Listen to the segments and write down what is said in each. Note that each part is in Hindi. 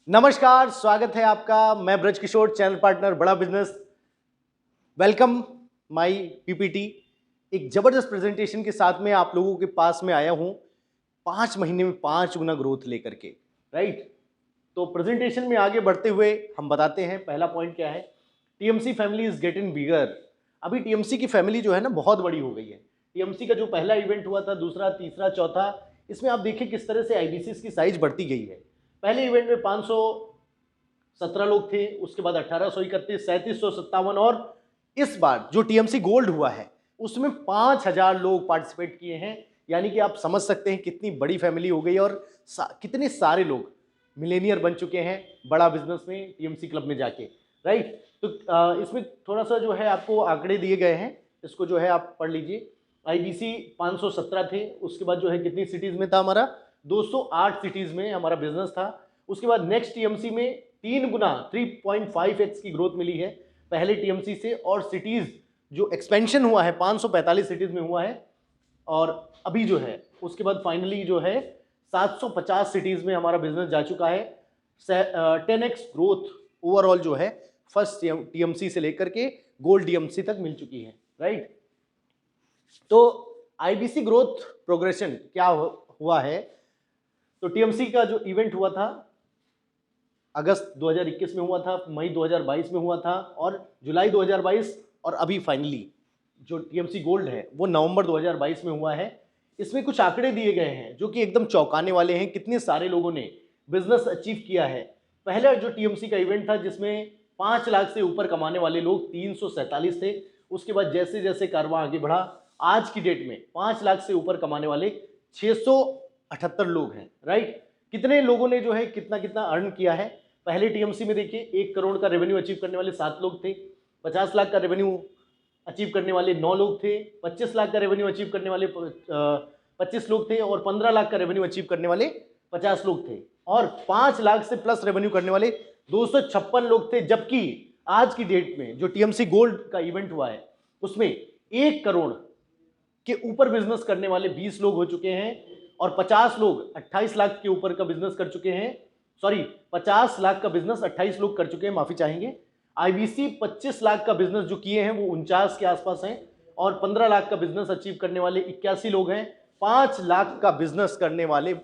नमस्कार, स्वागत है आपका। मैं ब्रज किशोर, चैनल पार्टनर बड़ा बिजनेस। Welcome my PPT. एक जबरदस्त प्रेजेंटेशन के साथ में आप लोगों के पास में आया हूं 5 महीने में 5 गुना ग्रोथ लेकर के। राइट, तो प्रेजेंटेशन में आगे बढ़ते हुए हम बताते हैं पहला पॉइंट क्या है। TMC family is getting bigger. अभी टीएमसी की फैमिली जो है ना बहुत बड़ी हो गई है। टीएमसी का जो पहला इवेंट हुआ था, दूसरा, तीसरा, चौथा, इसमें आप देखिए किस तरह से आईबीसीज की साइज बढ़ती गई है। पहले इवेंट में 517 लोग थे, उसके बाद 1831, 3757, और इस बार जो टीएमसी गोल्ड हुआ है उसमें 5000 लोग पार्टिसिपेट किए हैं। यानी कि आप समझ सकते हैं कितनी बड़ी फैमिली हो गई और कितने सारे लोग मिलेनियर बन चुके हैं बड़ा बिजनेस में टीएमसी क्लब में जाके। राइट, तो इसमें थोड़ा सा जो है आपको आंकड़े दिए गए हैं, इसको जो है आप पढ़ लीजिए। आईबीसी 517 थे, उसके बाद जो है कितनी सिटीज में था हमारा, 208 सिटीज में हमारा बिजनेस था। उसके बाद नेक्स्ट टीएमसी में 3 गुना 3.5x की ग्रोथ मिली है पहले टीएमसी से, और सिटीज जो एक्सपेंशन हुआ है 545 सिटीज में हुआ है, और अभी जो है उसके बाद फाइनली जो है 750 सिटीज में हमारा बिजनेस जा चुका है। 10x ग्रोथ ओवरऑल जो है फर्स्ट टीएमसी से लेकर के गोल्ड टीएमसी तक मिल चुकी है। राइट, तो आईबीसी ग्रोथ प्रोग्रेशन क्या हुआ है। तो टीएमसी का जो इवेंट हुआ था अगस्त 2021 में हुआ था, मई 2022 में हुआ था, और जुलाई 2022, और अभी फाइनली जो टीएमसी गोल्ड है वो नवंबर 2022 में हुआ है। इसमें कुछ आंकड़े दिए गए हैं जो कि एकदम चौंकाने वाले हैं। कितने सारे लोगों ने बिजनेस अचीव किया है। पहला जो टीएमसी का इवेंट था जिसमें 5 लाख से ऊपर कमाने वाले लोग 347 थे। उसके बाद जैसे जैसे कारवां आगे बढ़ा, आज की डेट में 5 लाख से ऊपर कमाने वाले 678 लोग हैं। राइट, कितने लोगों ने जो है कितना कितना अर्न किया है। पहले टीएमसी में देखिए 1 करोड़ का रेवेन्यू अचीव करने वाले 7 लोग थे, 50 लाख का रेवेन्यू अचीव करने वाले 9 लोग थे, 25 लाख का रेवेन्यू अचीव करने वाले 25 लोग थे, और 15 लाख का रेवेन्यू अचीव करने वाले 50 लोग थे, और 5 लाख से प्लस रेवेन्यू करने वाले 256 लोग थे। जबकि आज की डेट में जो टीएमसी गोल्ड का इवेंट हुआ है उसमें 1 करोड़ के ऊपर बिजनेस करने वाले 20 लोग हो चुके हैं, और 50 लोग 28 लाख के ऊपर का बिजनेस कर चुके हैं। सॉरी, 50 लाख का बिजनेस 28 लोग कर चुके हैं, माफी चाहेंगे। आईबीसी 25 लाख का बिजनेस जो किए हैं वो 49 के आसपास हैं, और 15 लाख का बिजनेस अचीव करने वाले 81 लोग हैं। 5 लाख का बिजनेस करने वाले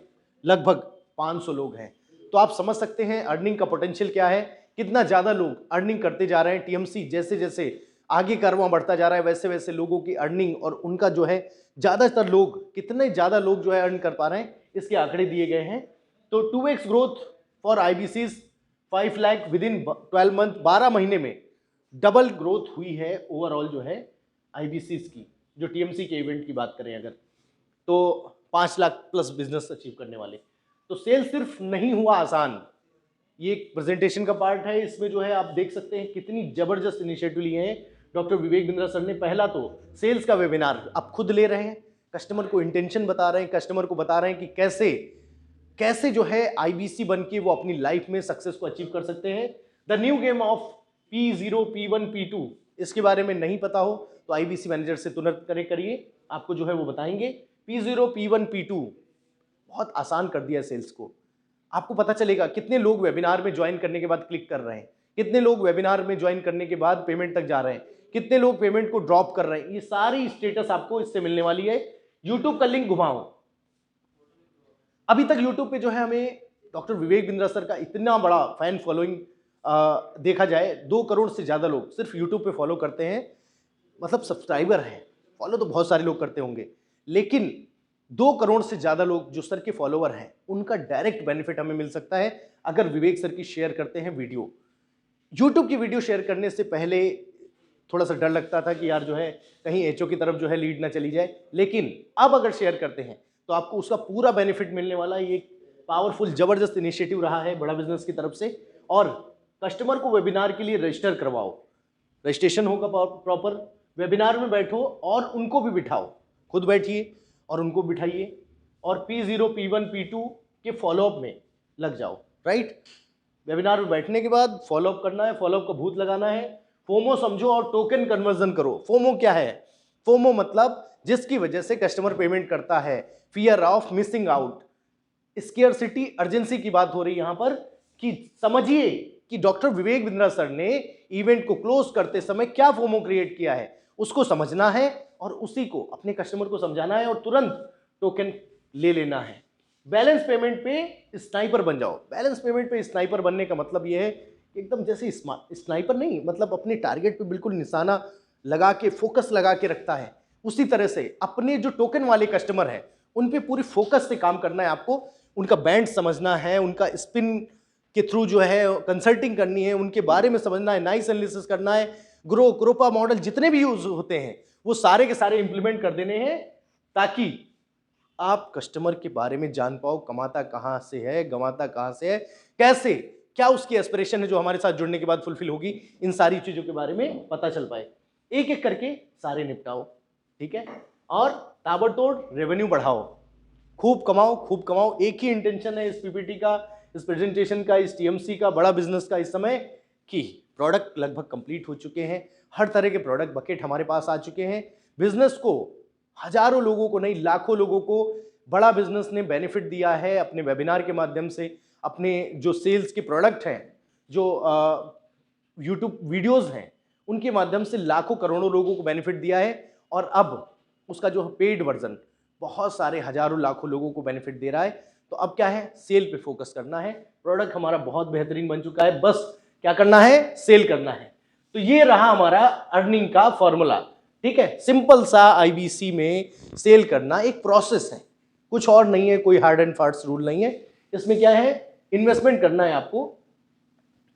लगभग 500 लोग हैं। तो आप समझ सकते हैं अर्निंग का पोटेंशियल क्या है, कितना ज्यादा लोग अर्निंग करते जा रहे हैं। टीएमसी जैसे जैसे आगे कारवां बढ़ता जा रहा है वैसे वैसे लोगों की अर्निंग और उनका जो है ज्यादातर लोग, कितने ज्यादा लोग जो है अर्न कर पा रहे हैं, इसके आंकड़े दिए गए हैं। तो 2x growth for IBCs 5 lakh within 12 month, 12 महीने में डबल ग्रोथ हुई है ओवरऑल जो है आईबीसीज की। जो टीएमसी के इवेंट की बात करें अगर, तो 5 लाख प्लस बिजनेस अचीव करने वाले। तो सेल सिर्फ नहीं हुआ आसान, ये एक प्रेजेंटेशन का पार्ट है। इसमें जो है आप देख सकते हैं कितनी जबरदस्त इनिशिएटिव लिए हैं डॉक्टर विवेक बिंद्रा सर ने। पहला तो सेल्स का वेबिनार आप खुद ले रहे हैं, कस्टमर को इंटेंशन बता रहे हैं, कस्टमर को बता रहे हैं कि कैसे कैसे जो है आईबीसी बन के वो अपनी लाइफ में सक्सेस को अचीव कर सकते हैं। The new game of P0, P1, P2, इसके बारे में नहीं पता हो तो आईबीसी मैनेजर से तुरंत कनेक्ट करिए, आपको जो है वो बताएंगे। P0, P1, P2 बहुत आसान कर दिया है सेल्स को। आपको पता चलेगा कितने लोग वेबिनार में ज्वाइन करने के बाद क्लिक कर रहे हैं, कितने लोग वेबिनार में ज्वाइन करने के बाद पेमेंट तक जा रहे हैं, कितने लोग पेमेंट को ड्रॉप कर रहे हैं। ये सारी स्टेटस आपको इससे मिलने वाली है। यूट्यूब का लिंक घुमाओ। अभी तक यूट्यूब पे जो है हमें डॉक्टर विवेक बिंद्रा सर का इतना बड़ा फैन फॉलोइंग देखा जाए, 2 करोड़ से ज्यादा लोग सिर्फ यूट्यूब पे फॉलो करते हैं, मतलब सब्सक्राइबर हैं। फॉलो तो बहुत सारे लोग करते होंगे, लेकिन 2 करोड़ से ज्यादा लोग जो सर के फॉलोवर हैं उनका डायरेक्ट बेनिफिट हमें मिल सकता है अगर विवेक सर की शेयर करते हैं वीडियो। यूट्यूब की वीडियो शेयर करने से पहले थोड़ा सा डर लगता था कि यार जो है कहीं एचओ की तरफ जो है लीड ना चली जाए, लेकिन अब अगर शेयर करते हैं तो आपको उसका पूरा बेनिफिट मिलने वाला है। ये पावरफुल जबरदस्त इनिशिएटिव रहा है बड़ा बिजनेस की तरफ से। और कस्टमर को वेबिनार के लिए रजिस्टर करवाओ, रजिस्ट्रेशन होगा प्रॉपर, वेबिनार में बैठो और उनको भी बिठाओ, खुद बैठिए और उनको बिठाइए, और P0, P1, P2 के फॉलोअप में लग जाओ। राइट, वेबिनार में बैठने के बाद फॉलोअप करना है, फॉलोअप का भूत लगाना है। फोमो समझो और टोकन कन्वर्जन करो। फोमो क्या है? फोमो मतलब जिसकी वजह से कस्टमर पेमेंट करता है, fear of missing out, scarcity, urgency की बात हो रही है यहां पर कि समझिए कि डॉक्टर विवेक बिंद्रा सर ने इवेंट को क्लोज करते समय क्या फोमो क्रिएट किया है, उसको समझना है और उसी को अपने कस्टमर को समझाना है और तुरंत टोकन ले लेना है। बैलेंस पेमेंट पे स्नाइपर बन जाओ। बैलेंस पेमेंट पे स्नाइपर बनने का मतलब यह है कि एकदम जैसे स्नाइपर नहीं, मतलब अपने टारगेट पे बिल्कुल निशाना लगा के फोकस लगा के रखता है, उसी तरह से अपने जो टोकन वाले कस्टमर हैं उन पे पूरी फोकस से काम करना है आपको। उनका बैंड समझना है, उनका स्पिन के थ्रू जो है कंसल्टिंग करनी है, उनके बारे में समझना है, नाइस एनालिसिस करना है, ग्रोपा मॉडल जितने भी यूज होते हैं वो सारे के सारे इंप्लीमेंट कर देने हैं, ताकि आप कस्टमर के बारे में जान पाओ कमाता कहां से है, गंवाता कहां से है, कैसे, क्या उसकी एस्पिरेशन है जो हमारे साथ जुड़ने के बाद फुलफिल होगी, इन सारी चीजों के बारे में पता चल पाए। एक एक करके सारे निपटाओ, ठीक है। और ताबड़तोड़ रेवेन्यू बढ़ाओ, खूब कमाओ खूब कमाओ। एक ही इंटेंशन है इस पीपीटी का, इस प्रेजेंटेशन का, इस टीएमसी का, बड़ा बिजनेस का इस समय, कि प्रोडक्ट लगभग कंप्लीट हो चुके हैं, हर तरह के प्रोडक्ट बकेट हमारे पास आ चुके हैं। बिजनेस को हजारों लोगों को नहीं, लाखों लोगों को बड़ा बिजनेस ने बेनिफिट दिया है अपने वेबिनार के माध्यम से, अपने जो सेल्स के प्रोडक्ट हैं, जो यूट्यूब वीडियोस हैं, उनके माध्यम से लाखों करोड़ों लोगों को बेनिफिट दिया है। और अब उसका जो पेड वर्जन बहुत सारे हजारों लाखों लोगों को बेनिफिट दे रहा है। तो अब क्या है, सेल पे फोकस करना है। प्रोडक्ट हमारा बहुत बेहतरीन बन चुका है, बस क्या करना है, सेल करना है। तो ये रहा हमारा अर्निंग का फॉर्मूला, ठीक है। सिंपल सा आईबीसी में सेल करना एक प्रोसेस है, कुछ और नहीं है, कोई हार्ड एंड फास्ट रूल नहीं है। इसमें क्या है, इन्वेस्टमेंट करना है आपको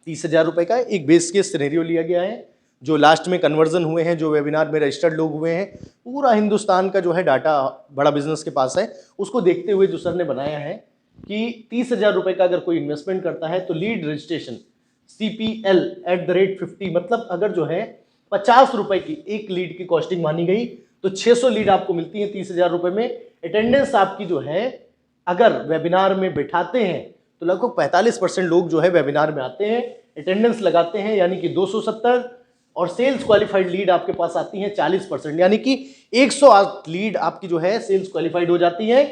30,000 रुपए का। एक बेस केस सिनेरियो लिया गया है, जो लास्ट में कन्वर्जन हुए हैं, जो वेबिनार में रजिस्टर्ड लोग हुए हैं, पूरा हिंदुस्तान का जो है डाटा बड़ा बिजनेस के पास है, उसको देखते हुए जो सर ने बनाया है कि 30,000 रुपए का अगर कोई इन्वेस्टमेंट करता है तो लीड रजिस्ट्रेशन CPL @ 50, मतलब अगर जो है 50 रुपए की एक लीड की कॉस्टिंग मानी गई तो 600 लीड आपको मिलती है 30,000 रुपए में। अटेंडेंस आपकी जो है, अगर वेबिनार में बैठाते हैं तो लगभग 45% लोग जो है वेबिनार में आते हैं, अटेंडेंस लगाते हैं, यानी कि 270, और सेल्स क्वालिफाइड लीड आपके पास आती है 40%, यानी कि 108 लीड आपकी जो है सेल्स क्वालिफाइड हो जाती है।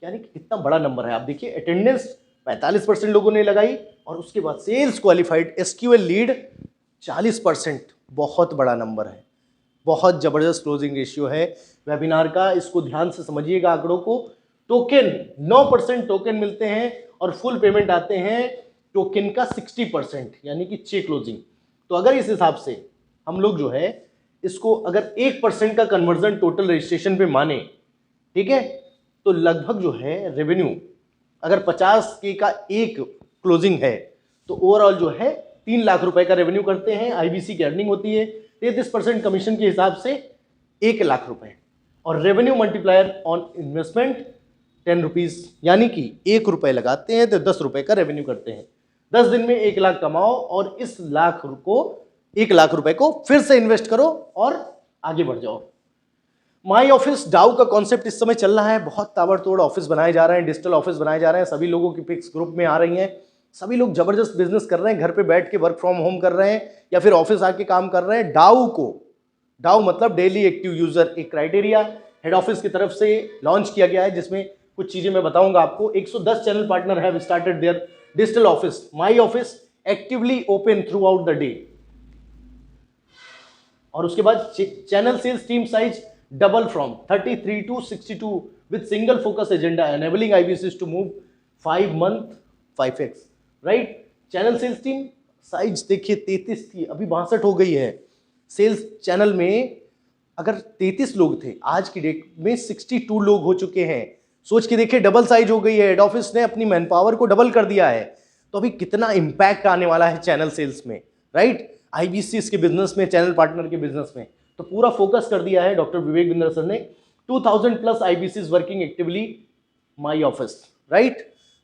यानी कि कितना बड़ा नंबर है, आप देखिए, अटेंडेंस 45% लोगों ने लगाई और उसके बाद सेल्स क्वालिफाइड SQL लीड 40%, बहुत बड़ा नंबर है, बहुत जबरदस्त क्लोजिंग रेशियो है वेबिनार का। इसको ध्यान से समझिएगा आंकड़ों को। टोकन 9% टोकन मिलते हैं और फुल पेमेंट आते हैं टोकन का 60%, यानी कि 6 क्लोजिंग। तो अगर इस हिसाब से हम लोग जो है इसको अगर 1% का कन्वर्जन टोटल रजिस्ट्रेशन पे माने, ठीक है, तो लगभग जो है रेवेन्यू, अगर 50K का एक क्लोजिंग है तो ओवरऑल जो है 3 लाख रुपए का रेवेन्यू करते हैं। आईबीसी की अर्निंग होती है 33% कमीशन के हिसाब से 1 लाख रुपए, और revenue multiplier on investment 10 rupees, यानी कि 1 रुपए लगाते हैं तो 10 रुपए का रेवेन्यू करते हैं। 10 दिन में 1 लाख कमाओ और इस 1 लाख रुपए को फिर से इन्वेस्ट करो और आगे बढ़ जाओ। माई ऑफिस डाउ का कॉन्सेप्ट इस समय चल रहा है, बहुत ताबड़तोड़ ऑफिस बनाए जा रहे हैं, डिजिटल ऑफिस बनाए जा रहे हैं, सभी लोगों की पिक्स ग्रुप में आ रही हैं, सभी लोग जबरदस्त बिजनेस कर रहे हैं, घर पे बैठ के वर्क फ्रॉम होम कर रहे हैं या फिर ऑफिस आके काम कर रहे हैं। डाउ मतलब डेली एक्टिव यूजर, एक क्राइटेरिया हेड ऑफिस की तरफ से लॉन्च किया गया है, जिसमें कुछ चीजें मैं बताऊंगा आपको। 110 channel partner have started their digital office. My office actively open throughout the day. और उसके बाद channel sales team size double from 33 to 62 with single focus agenda enabling IBCs to move 5 month 5x, right? Channel sales team size देखिए 33 थी, अभी 62 हो गई है। सेल्स चैनल में अगर 33 लोग थे, आज की डेट में 62 लोग हो चुके हैं। सोच के देखिए, डबल साइज हो गई है। हेड ऑफिस ने अपनी मैन पावर को डबल कर दिया है। तो अभी कितना इंपैक्ट आने वाला है चैनल सेल्स में, राइट? IBCs के बिजनेस में, चैनल पार्टनर के बिजनेस में तो पूरा फोकस कर दिया है डॉक्टर विवेक बिंद्रा सर ने। 2000 plus IBCs working actively my office, right?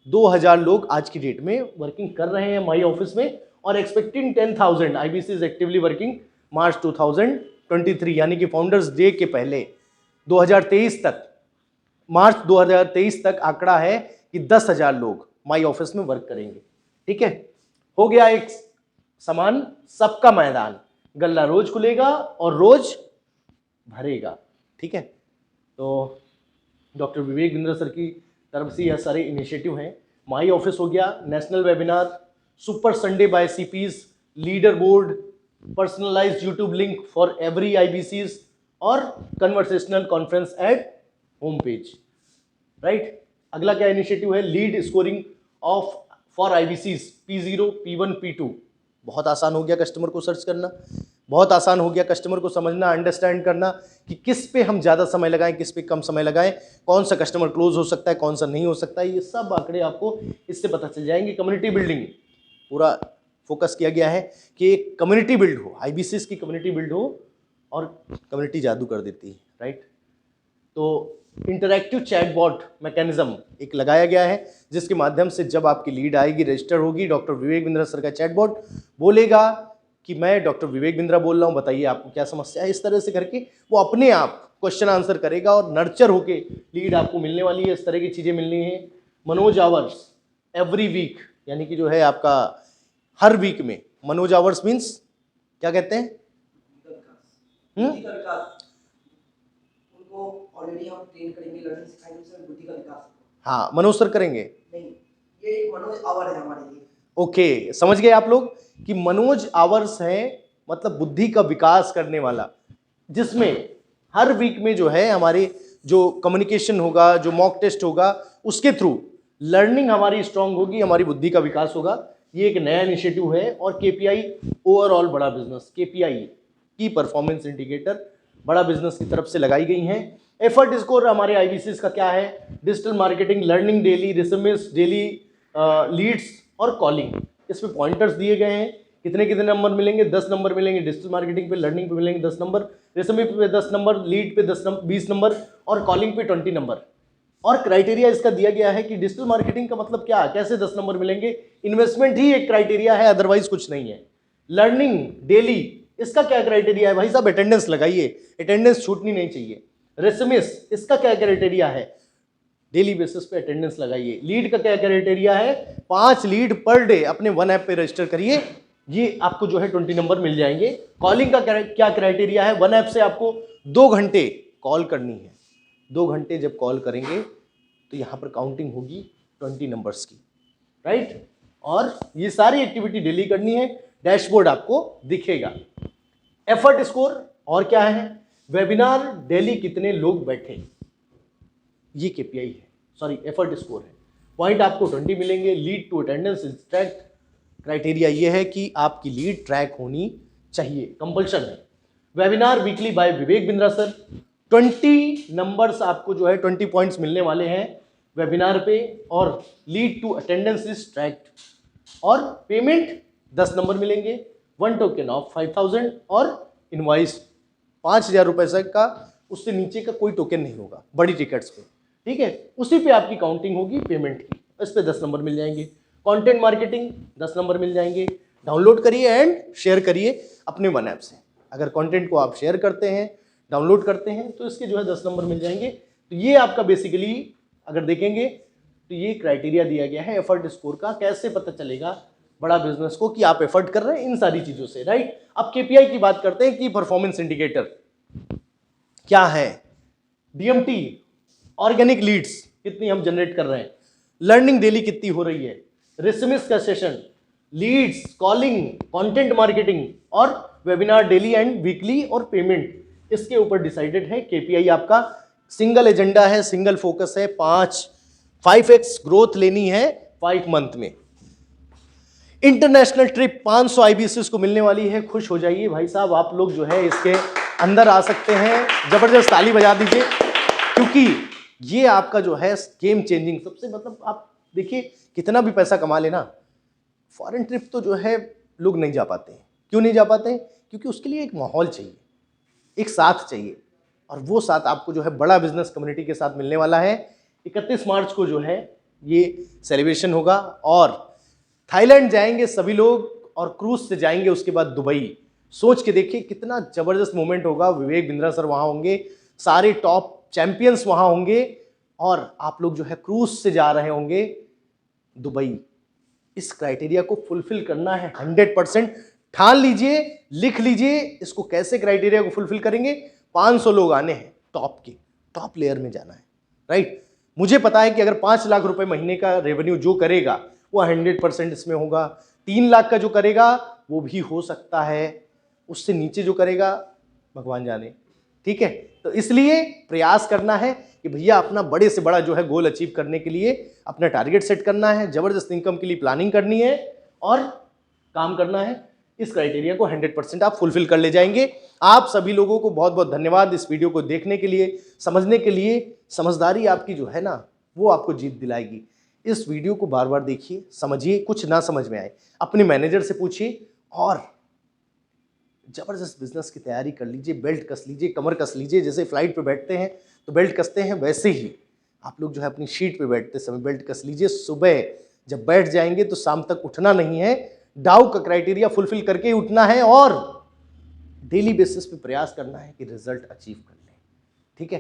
2000 लोग आज की डेट में वर्किंग कर रहे हैं माई ऑफिस में, और एक्सपेक्टिंग 10,000 IBCs एक्टिवली वर्किंग मार्च 2023, यानी कि फाउंडर्स डे के पहले 2023 तक, मार्च 2023 तक आंकड़ा है कि 10,000 लोग माई ऑफिस में वर्क करेंगे। ठीक है, हो गया एक समान सबका मैदान। गल्ला रोज खुलेगा और रोज भरेगा। ठीक है, तो डॉक्टर विवेक बिंद्रा सर की तरफ से यह सारे इनिशिएटिव हैं। माई ऑफिस हो गया, national webinar super Sunday by CPs, leader board, personalised YouTube link for every IBCs और conversational conference at home page, right. अगला क्या इनिशिएटिव है, lead scoring of for IBCs P0, P1, P2। बहुत आसान हो गया कस्टमर को सर्च करना, बहुत आसान हो गया कस्टमर को समझना, अंडरस्टैंड करना कि किस पे हम ज़्यादा समय लगाएं, किस पे कम समय लगाएं, कौन सा कस्टमर क्लोज हो सकता है, कौन सा नहीं हो सकता है। ये सब आंकड़े आपको इससे पता चल जाएंगे। कम्युनिटी बिल्डिंग पूरा फोकस किया गया है कि एक कम्युनिटी बिल्ड हो, आईबीसीज की कम्युनिटी बिल्ड हो और कम्युनिटी जादू कर देती है, राइट। तो इंटरैक्टिव चैटबॉट मैकेनिज्म एक लगाया गया है जिसके माध्यम से जब आपकी लीड आएगी, रजिस्टर होगी, डॉक्टर विवेक बिंद्रा सर का चैटबॉट बोलेगा कि मैं डॉक्टर विवेक बिंद्रा बोल रहा हूँ, बताइए आपको क्या समस्या है। इस तरह से करके वो अपने आप क्वेश्चन आंसर करेगा और नर्चर होके लीड आपको मिलने वाली है। इस तरह की चीज़ें मिलनी है। मनोज आवर्स एवरी वीक, यानी कि जो है आपका हर वीक में। मनोज आवर्स मीन्स क्या कहते हैं? ऑलरेडी हम ट्रेन करेंगे, लर्निंग सिखाएंगे, उसमें बुद्धि का विकास। हाँ, मनोज सर करेंगे। नहीं, ये एक मनोज आवर है हमारे लिए। ओके, समझ गए आप लोग कि मनोज आवर्स है मतलब बुद्धि का विकास करने वाला, जिसमें हर वीक में जो है हमारे जो कम्युनिकेशन होगा, जो मॉक टेस्ट होगा, उसके थ्रू लर्निंग हमारी स्ट्रांग होगी, हमारी बुद्धि का विकास होगा। ये एक नया इनिशिएटिव है। और केपीआई ओवरऑल बड़ा बिजनेस, केपीआई की परफॉर्मेंस इंडिकेटर बड़ा बिजनेस की तरफ से लगाई गई हैं। एफर्ट स्कोर हमारे आईबीसीज का क्या है? Digital marketing, learning daily, resumes daily, leads और कॉलिंग। इसमें पॉइंटर्स दिए गए हैं, कितने कितने नंबर मिलेंगे? 10 नंबर मिलेंगे डिजिटल मार्केटिंग पे, लर्निंग पे मिलेंगे 10 नंबर, रिज्यूमे पे 10 नंबर, लीड पे 20 नंबर और कॉलिंग पे 20 नंबर। और क्राइटेरिया इसका दिया गया है कि डिजिटल मार्केटिंग का मतलब क्या, कैसे 10 नंबर मिलेंगे? इन्वेस्टमेंट ही एक क्राइटेरिया है, अदरवाइज कुछ नहीं है। लर्निंग डेली, इसका क्या क्राइटेरिया है? भाई साहब अटेंडेंस लगाइए, अटेंडेंस छूटनी नहीं चाहिए। रेसमेस, इसका क्या क्राइटेरिया है? डेली बेसिस पे अटेंडेंस लगाइए। लीड का क्या क्राइटेरिया है? 5 लीड पर डे अपने वन ऐप पे रजिस्टर करिए, ये आपको जो है 20 नंबर मिल जाएंगे। कॉलिंग का क्या क्राइटेरिया है? वन ऐप से आपको 2 घंटे कॉल करनी है। 2 घंटे जब कॉल करेंगे तो यहाँ पर काउंटिंग होगी 20 नंबर्स की, राइट। और ये सारी एक्टिविटी डेली करनी है, डैशबोर्ड आपको दिखेगा। एफर्ट स्कोर और क्या है? वेबिनार डेली कितने लोग बैठे, ये केपीआई है, सॉरी एफर्ट स्कोर है। पॉइंट आपको 20 मिलेंगे। Lead to attendance is track, criteria ये है कि आपकी लीड ट्रैक होनी चाहिए, कंपल्शन है। Webinar weekly bye Vivek Bindra sir, 20 numbers आपको जो है 20 पॉइंट्स मिलने वाले हैं वेबिनार पे। और lead to attendance is tracked. और पेमेंट 10 नंबर मिलेंगे, 1 टोकन ऑफ 5000 और इनवॉइस 5000 रुपए से का, उससे नीचे का कोई टोकन नहीं होगा बड़ी टिकट्स पे, ठीक है। उसी पे आपकी काउंटिंग होगी पेमेंट की, इस पे 10 नंबर मिल जाएंगे। कंटेंट मार्केटिंग 10 नंबर मिल जाएंगे। डाउनलोड करिए एंड शेयर करिए अपने वन ऐप से। अगर कंटेंट को आप शेयर करते हैं, डाउनलोड करते हैं, तो इसके जो है 10 नंबर मिल जाएंगे। तो ये आपका बेसिकली अगर देखेंगे तो ये क्राइटेरिया दिया गया है एफर्ट स्कोर का। कैसे पता चलेगा बड़ा बिजनेस को कि आप एफर्ट कर रहे हैं? इन सारी चीजों से, राइट। अब केपीआई की बात करते हैं कि परफॉर्मेंस इंडिकेटर क्या है। डीएमटी, ऑर्गेनिक लीड्स कितनी हम जनरेट कर रहे हैं, लर्निंग डेली कितनी हो रही है, रिसमिस का session, leads, calling, content marketing और वेबिनार डेली एंड वीकली और पेमेंट, इसके ऊपर डिसाइडेड है केपीआई आपका। सिंगल एजेंडा है, सिंगल फोकस है, 5x ग्रोथ लेनी है 5 मंथ में। इंटरनेशनल ट्रिप 500 आईबीसीज को मिलने वाली है। खुश हो जाइए भाई साहब, आप लोग जो है इसके अंदर आ सकते हैं। जबरदस्त ताली बजा दीजिए, क्योंकि ये आपका जो है गेम चेंजिंग सबसे, मतलब आप देखिए कितना भी पैसा कमा लेना, फॉरेन ट्रिप तो जो है लोग नहीं जा पाते हैं। क्यों नहीं जा पाते हैं? क्योंकि उसके लिए एक माहौल चाहिए, एक साथ चाहिए, और वो साथ आपको जो है बड़ा बिजनेस कम्युनिटी के साथ मिलने वाला है। 31 मार्च को जो है ये सेलिब्रेशन होगा और थाईलैंड जाएंगे सभी लोग और क्रूज से जाएंगे उसके बाद दुबई। सोच के देखिए कितना जबरदस्त मोमेंट होगा। विवेक बिंद्रा सर वहाँ होंगे, सारे टॉप चैंपियंस वहाँ होंगे और आप लोग जो है क्रूज से जा रहे होंगे दुबई। इस क्राइटेरिया को फुलफिल करना है 100%। ठान लीजिए, लिख लीजिए इसको, कैसे क्राइटेरिया को फुलफिल करेंगे। 500 लोग आने हैं, टॉप के, टॉप लेयर में जाना है, राइट। मुझे पता है कि अगर 5 लाख रुपए महीने का रेवेन्यू जो करेगा वो 100% इसमें होगा। 3 लाख का जो करेगा वो भी हो सकता है, उससे नीचे जो करेगा भगवान जाने। ठीक है, तो इसलिए प्रयास करना है कि भैया अपना बड़े से बड़ा जो है गोल अचीव करने के लिए अपना टारगेट सेट करना है, जबरदस्त इनकम के लिए प्लानिंग करनी है और काम करना है। इस क्राइटेरिया को 100% आप फुलफिल कर ले जाएंगे। आप सभी लोगों को बहुत बहुत धन्यवाद इस वीडियो को देखने के लिए, समझने के लिए। समझदारी आपकी जो है ना वो आपको जीत दिलाएगी। इस वीडियो को बार बार देखिए, समझिए, कुछ ना समझ में आए अपने मैनेजर से पूछिए और जबरदस्त बिजनेस की तैयारी कर लीजिए। बेल्ट कस लीजिए, कमर कस लीजिए। जैसे फ्लाइट पे बैठते हैं तो बेल्ट कसते हैं, वैसे ही आप लोग जो है अपनी सीट पे बैठते समय बेल्ट कस लीजिए। सुबह जब बैठ जाएंगे तो शाम तक उठना नहीं है, डाउ का क्राइटेरिया फुलफिल करके ही उठना है और डेली बेसिस पे प्रयास करना है कि रिजल्ट अचीव कर लें। ठीक है,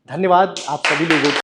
धन्यवाद आप सभी लोगों को।